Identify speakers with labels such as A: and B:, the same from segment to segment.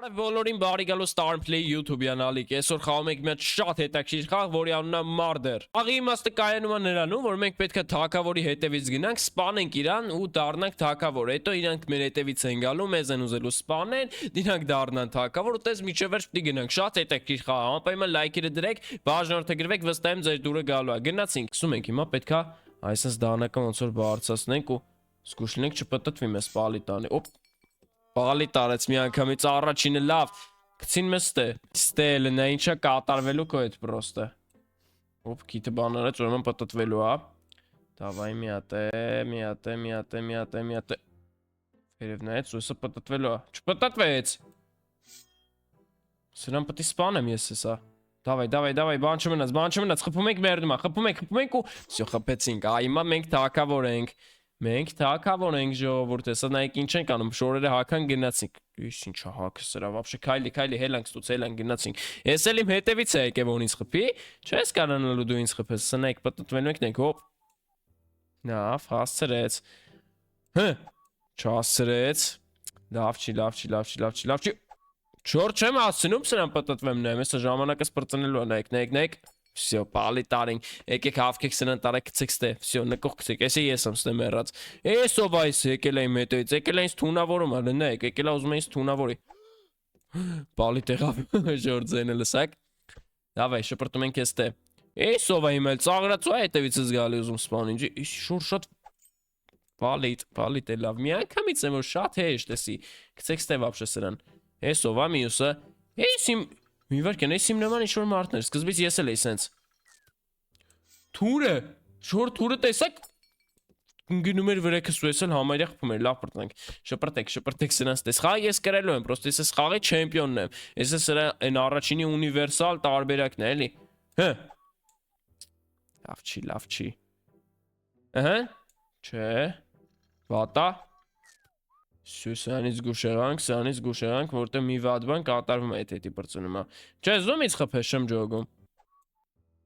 A: Բարև բոլորին, բարի գալու Starplay YouTube-յան ալիք, այսօր խաղում ենք մի հատ շատ հետաքրքիր խաղ, որի անունը Marder։ Խաղի իմաստը կայանում է նրանում, որ մենք պետք է թագավորի հետևից գնանք, սպանենք իրան ու դառնանք թագավոր։ Հետո իրանք մեր հետևից են գալու, մեզ են ուզելու սպանել, դրանք դառնան թագավոր, ու տես միջև վերջ պիտի գնանք։ Շատ հետաքրքիր խաղ է, անպայման լայքերը դրեք, բաժանորդը գրվեք, վստահ եմ ձեր դուրը գալու է։ Գնացինք, ասում ենք հիմա պետքա այսպես դառնական ոնց որ բարձրացնենք ու զգուշ լինենք չպտտվի մեզ պալի տանի։ Օպ Բալի տարեց մի անգամից առաջինը լավ գցին մեզ ստել նա ինչա կատարվելու քո հետ պրոստը օպ քիթը բան արեց ուրեմն պտտվելու է դավայ մի հատ վերև նայեց ու սա պտտվելու է չպտտվեց սրան պետք է սպանեմ ես հեսա դավայ բան չմնաց խփում ենք մերնում խփում ենք ու всё խփեցինք հիմա մենք թակավոր ենք Մենք թակավոր ենք ժողովուրդ, հեսա նայեք ինչ ենք անում, շորերը հական գնացինք։ Ինչ ինչա հակը սրա, вообще քայլի հելանք ստուց հելանք գնացինք։ Ես էլ իմ հետևից է եկել ոնից խփի, չես կարողանալու դու ինձ խփես, հեսա նայեք պտտվելու ենք հոպ։ Լավ, հասցրեց։ Չհասցրեց։ Լավ չի։ Չոր չեմ հասցնում սրան պտտվեմ նայեմ, հեսա ժամանակս բրծնելու է, նայեք։ Всё, պալի տարին, եկեք հավքեք սրան տարեք գցեք ստե, всё, նկող գցեք, էսի ես եմ ստե մեռած, էսով այս եկել է իմ հետևից, եկել է ինձ թունավորում ալը, նայեք, եկել է ուզում է ինձ թունավորի, պալի տեղավ, ժոր ձենը լսակ, դավայ, շպրտում ենք եստե, էսով է իմ էլ, ծաղրած ու հետևից ես գալի ուզում սպան, ինջի, շոր շատ, պալիտ է լավ, մի անգամից եմ, որ շատ հեշտ էսի, գցեք ստե վապշե սրան, էսով է մյուսը, էս իմ Մի վարկան, ես իմ նման ինչ-որ մարդներ, սկզբից ես էլ էի սենց Թուրը, շոր թուրը տեսակ Գնում էր վրեքս ու ես էլ համարյա խփում էր, լավ պրտնանք Շպրտեք սրանց տես, խաղ ես կրելու եմ, պրոստ ես ես խաղի չեմպիոնն եմ Ես ես սրա են առաջինի ունիվերսալ տարբերակն է, էլի Լավ չի Չէ, վատա Սրանից գուշեղանք, որտեղ մի վատ բան կատարվում է հետի պրծունումա Չէ, զում ինձ խփես շեմ ջոգում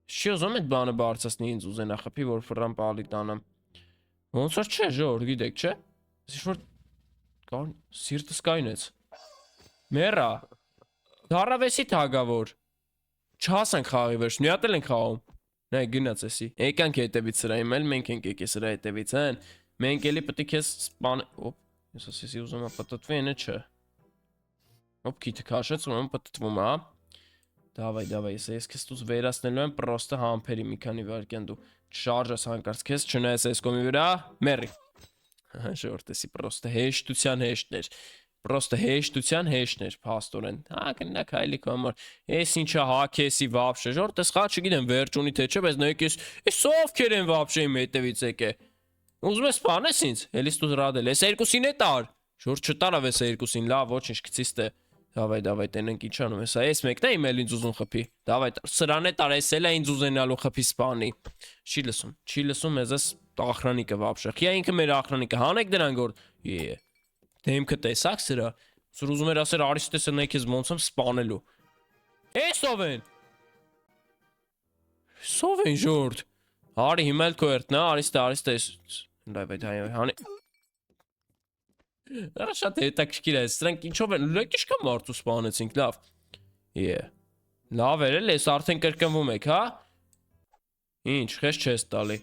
A: Չի ուզում էդ բանը բարձասնի ինձ ուզենա խփի, որ ֆրան պալի տանամ Ոնց որ չէ, ժոր, գիտեք, չէ Ինչ-որ սիրտս կայնեց Մերա Դարավեսի թագավոր Չհասանք խաղի վերջ, մի հատ էլ ենք խաղում Նայ գնաց էսի Եկանք հետևից սրա իմ էլ մենք ենք եկե սրա հետևից հեն Մենք էլի պտի քեզ սպան Ես ասեցի ուզում եմ պտտվի ենը չէ Ոպ քիթը քաշեց ուրեմն պտտվում է Դավայ ես քեզ դուս վերացնելու եմ պրոստը համբերի մի քանի վայրկյան դու շարժես հանկարծ քեզ չնայես այս կոմի վրա մերի Ժորտ էսի պրոստը հեշտության հեշտներ փաստորեն գնաք հայլիք համար Ես ինչա հակեսի վաբշե ժորտ ես խա չգիտեմ վերջ ունի թե չէ բայց նայեք ես ովքեր են վաբշե իմ հետևից եկե Ուզում ես սպանես ինձ, էլիս դու ռադել, ես երկուսին է տար, ժոր չտարավ ես երկուսին, լավ, ոչինչ կցիս տե, դավայ, տենենք ինչ անում ես, այս մեկն է իմ էլ ինձ ուզում խփի, դավայ, սրան է տար, ես էլ է ինձ ուզենալու խփի սպանի, չի լսում, ես ես ախրանիկը վապշը, խիա ինքը մեր ախրանիկը, հանեք դրան գոր, դեմքը տեսակ սրա, սուր ուզում էր ասեր արիստեսը նայք ես ոնց եմ սպանելու, Սով են ժորդ, Հարի հիմա էլ քո երտնա, արիստե հանի Արա շատ հետաքրքիր է, սրանք ինչով են, լեք ինչքան մարդու սպանեցինք, լավ Լավ էր էլ ես արդեն կրկնվում եք, հա Ինչ, խես չես տալի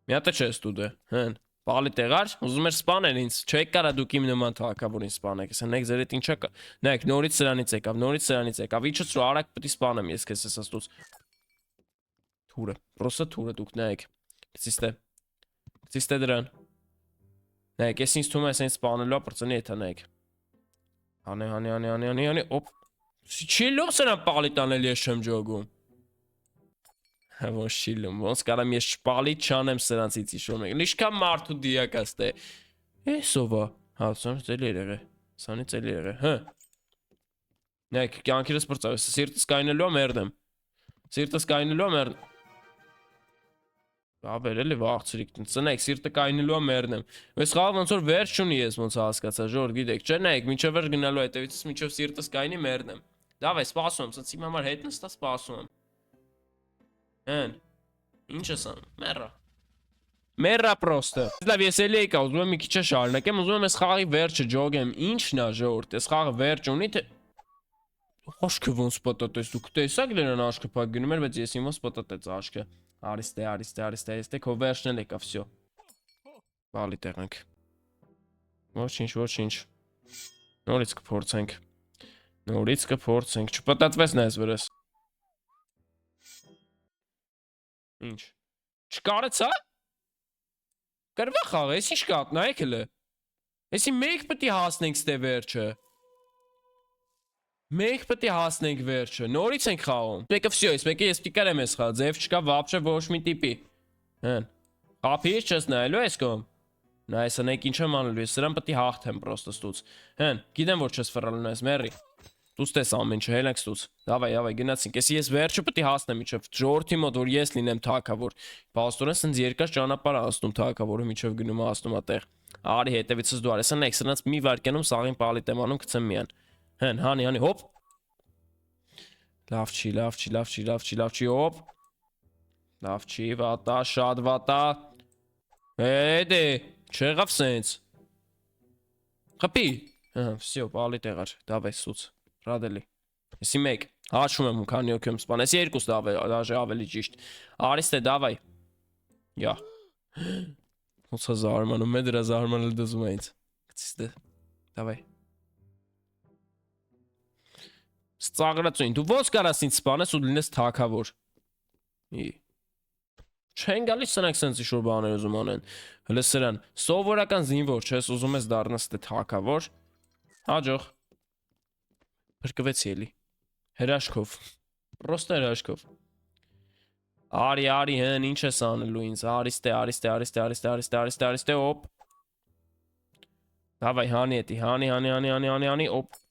A: Մի հատ է չես տուդը, հեն Պալի տեղար, ուզում էր սպանել ինձ, չեք կարա դուք իմ նման թակավորին սպանեք, ես նեք ձեր հետ ինչա կա Նայեք, նորից սրանից եկավ, իչս ու արակ պտի սպանեմ ես քեզ ես աստուց Թուրը, պրոսը թուրը դուք նայեք, գցիստե դրան Նայեք, ես ինձ թում ես այն սպանելու ապրծնի եթա նայեք Հանի, օպ Չի լում սրան պալի տանել ես չեմ ջոգում Ոնց չի լում, ոնց կարամ ես շպալի չանեմ սրանցից իշում եք Լիշկան մարդու դիակաս տե Էսովա, հա, սանից էլի եղե, Նայեք, կյանքիրս պրծավ, սիրտս կայնելու մերդեմ Սիրտս կայնելու մերդեմ Աբեր էլի վաղցրիք ծնեք սիրտը կայնելու մերնեմ Ես խաղ ոնց որ վերջ չունի ես ոնց հասկացա ժոր գիտեք չէ նայեք մինչև վերջ գնալու հետևից մինչև սիրտս կայնի մերնեմ Դավայ սպասում եմ սենց իմ համար հետ նստա սպասում եմ Հեն ինչ ես անում մեռա Մերա պրոստը։ Լավ, ես էլի եկա, ուզում եմ մի քիչ շարունակեմ, ուզում եմ այս խաղի վերջը ջոգեմ։ Ի՞նչն է ժողովուրդ, այս խաղը վերջ ունի թե Աշկը ոնց պատատես, դուք տեսակ դրան աշկը փակ գնում էր, բայց ես իմ ոնց պատատեց աշկը։ Արիստե, քո վերջն էլ եկա, վсё։ Բալի տեղանք։ Ոչինչ։ Նորից կփորձենք։ Չպատատվես նայես վրաս։ Ինչ։ Չկարեցա։ Կրվա խաղ, ես ինչ կատ, նայեք հլը։ Եսի մեկ պետք է հասնենք ստե վերջը։ Մենք պետք է հասնենք վերջը, նորից ենք խաղում։ Մեկը վсё, մեկը ես պիտի կարեմ ես խաղ, ձև չկա вообще ոչ մի տիպի։ Հեն։ Խափիր չես նայելու ես կողմ։ Նայես անեք ինչ եմ անելու, ես սրան պետք է հաղթեմ պրոստը ստուց։ Հեն, գիտեմ որ չես ֆռալու նայես, մերի։ Դուս տես ամեն ինչ, հելանք ստուց։ Դավայ, գնացինք։ Ես վերջը պետք է հասնեմ իջև ժողովրդի մոտ, որ ես լինեմ թագավոր։ Պաստորեն սենց երկար ճանապարհ ասնում թագավորը միջև գնում ասնում ատեղ։ Արի հետևիցս դու արես, անեք սրանց մի վարկյանում սաղին պալիտ եմ անում գցեմ միան։ Հեն, հանի, հոպ։ Լավ չի, հոպ։ Լավ չի, վատա, շատ վատա։ Դե, չեղավ սենց։ Խփի։ Հա, վсё, պալիտ եղար, դավայ սուց։ Ռադելի։ Եսի մեկ, հաշվում եմ ու քանի օք եմ սպան, եսի երկուս դաժե ավելի ճիշտ։ Արիստե, դավայ։ Յա։ Ոնց է զարմանում, դրա զարմանալ դզում է ինձ։ Գցիս դե։ Դավայ։ Ծաղրացույն, դու ոնց կարաս ինձ սպանես ու լինես թագավոր։ Չեն գալիս սրանք սենց ինչ-որ բաներ ուզում անեն։ Հլը սրան, սովորական զինվոր չես ուզում ես դառնաս դե թագավոր։ Հաջող։ Փրկվեցի էլի։ Հրաշքով։ Պրոստը հրաշքով։ Արի, հեն, ինչ ես անելու ինձ, արիստե, օպ։ Դավայ, հանի էտի, հանի, օպ։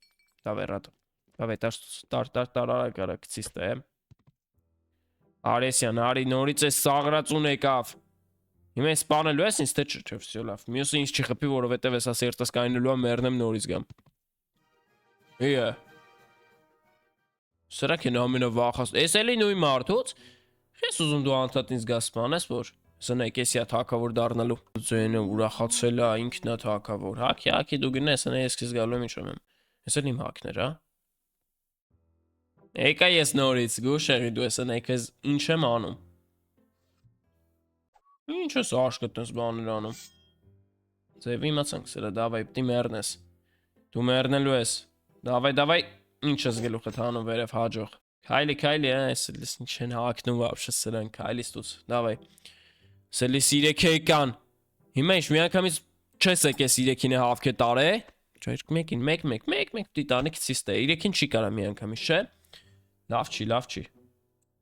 A: Դավայ, ռատո։ Դավայ, տարարա գցիս տե։ Արեսյան, արի, նորից ես սաղրացուն եկավ։ Հիմա ես սպանելու ես ինձ, թե չէ, վсё լավ։ Մյուսը ինձ չի խփի, որովհետև ես սերտս կայնելու եմ, մեռնեմ նորից գամ։ Իե։ Սրանք են ամենավախած։ Էս էլի նույն մարդուց։ Ես ուզում դու անդադ ինձ գաս սպանես, որ սնեք ես իա թագավոր դառնալու։ Ձենը ուրախացել է, ինքն է թագավոր։ Հակի դու գնես, սնե ես քեզ գալու եմ ինչ եմ։ Ես էլ իմ հակներ, հա։ Եկա ես նորից, գուշեղի դու ես նայք ես ինչ եմ անում։ Ինչ ես աշկը տես բաներ անում։ Ձև իմացանք սրա, դավայ, պտի մերնես։ Դու մերնելու ես։ Դավայ, ինչ ես գլուխդ հանում վերև հաջող։ Քայլի, ես ինչ են հակնում վաբշը սրան, քայլի ստուց, դավայ։ Սելի սիրեք եկան։ Հիմա ինչ մի անգամից չես եկես իրեքին է հավք է տարե։ Մեկ պտի տանի քցիս տե, իրեքին չի կարա մի անգամից, չէ։ Լավ չի։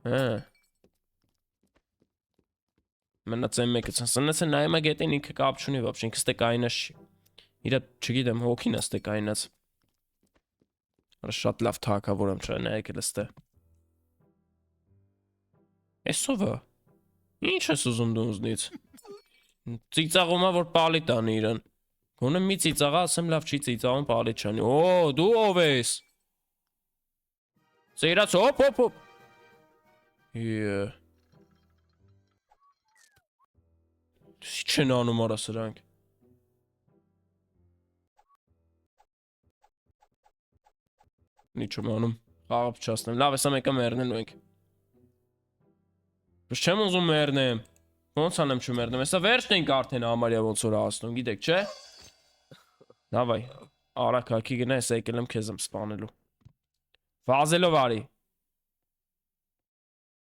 A: Հա։ Մնաց եմ մեկը ցնցնես է նայում է գետին ինքը կապ չունի вообще ինքը ստե կայնած չի։ Իրա չգիտեմ հոգին է ստե կայնած։ Արա շատ լավ թակավոր եմ չէ նայեք լստե։ Էսովը։ Ինչ ես ուզում դու ուզնից։ Ծիծաղումա որ պալի տանի իրան։ Գոնե մի ծիծաղա ասեմ լավ չի ծիծաղում պալի չանի։ Օ, դու ով ես։ Ծիրած հոպ։ Իե։ Չեն անում արա սրանք։ Ինչ եմ անում, խաղը փչացնեմ, լավ եսա մեկը մերնելու ենք։ Բայց չեմ ուզում մերնեմ, ոնց անեմ չմերնեմ, եսա վերջն ենք արդեն համարյա ոնց որ ասնում, գիտեք չէ։ Դավայ, արակ հակի գնա եսա եկել եմ քեզ եմ սպանելու։ Վազելով արի։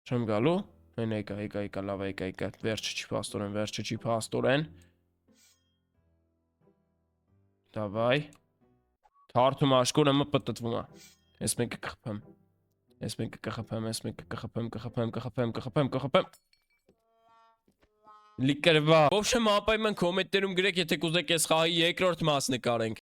A: Չեմ գալու։ Հեն եկա, լավ եկա, վերջը չի պաստորեն։ Դավայ։ Թարթում աշկոր եմը պտտվում է։ Ես մեկը կխպեմ։ Լիկրվա։ Ոբշեմ ապայման կոմետներում գրեք, եթե կուզեք ես խաղի երկրորդ մաս նկարենք։